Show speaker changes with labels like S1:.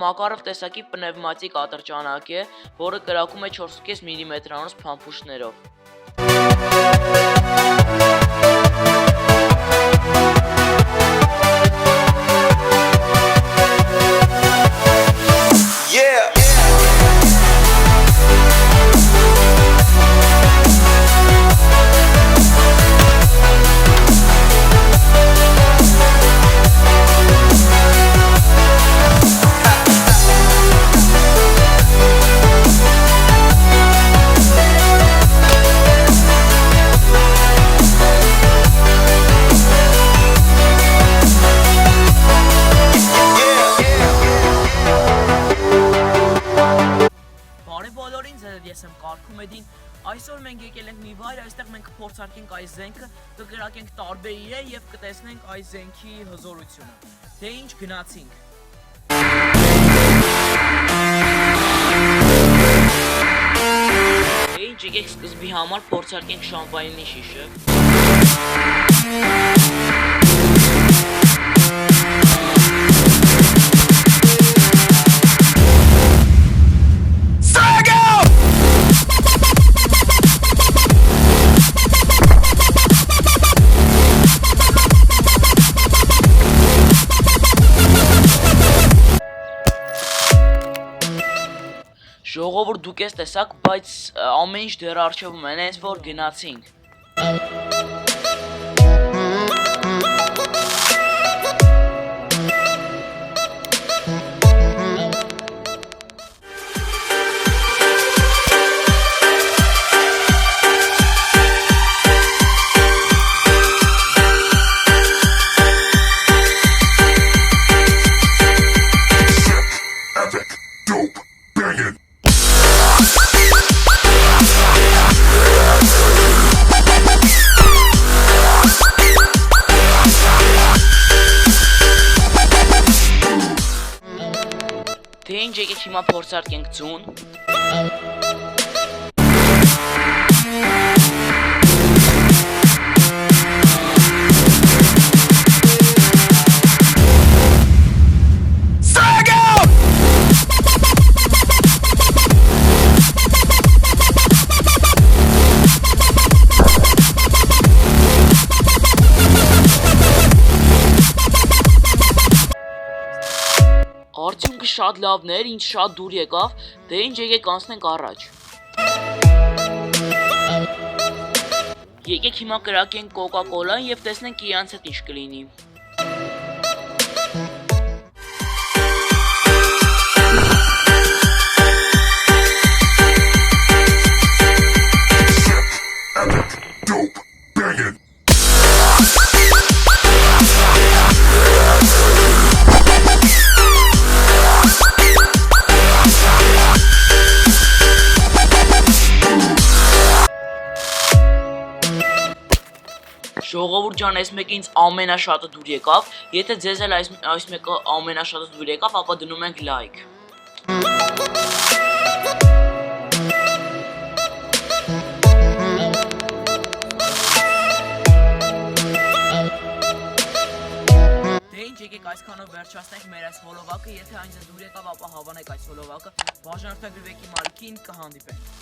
S1: Մակարով տեսակի պնևմատիկ ատրճանակ է, որը կրակում է 4.5 մմ-անոց փամփուշտներով։
S2: Ես եմ կարգում edin, այսօր մենք եկել ենք մի վայր, այստեղ մենք կփորձարկենք այս զենքը, կգրակենք տարբեր իրեր եւ կտեսնենք այս զենքի հզորությունը։ Դե ինչ գնացինք։
S1: Դե ինչ եկեք սկզբի համար փորձարկենք շամպայնի շիշը։ Ժողովուրդ դուք ես տեսակ, բայց ամեն ինչ դեռ առջևում են, հենց որ գնացինք։ Դե ինչ եկեք հիմա փորձարկենք ձուն։ Արդյունքը շատ լավն էր, ինձ շատ դուր եկավ, դե ինչ եկեք անցնենք առաջ։ Եկեք հիմա կրակենք կոկա-կոլան եւ տեսնենք իրանց հետ ինչ կլինի։ Ժողովուրդ ջան, այս մեկը ինձ ամենաշատը դուր եկավ, եթե ձեզ էլ այս մեկը ամենաշատը դուր եկավ, ապա դնում ենք լայք։
S2: Դե ինչ եկեք այսքանով վերջացնենք մեր այս հոլովակը, եթե այն ձեզ դուր եկավ, ապա հավանեք այս հոլովակը, բաժանորդագրվեք իմ ալիքին, կհանդիպենք։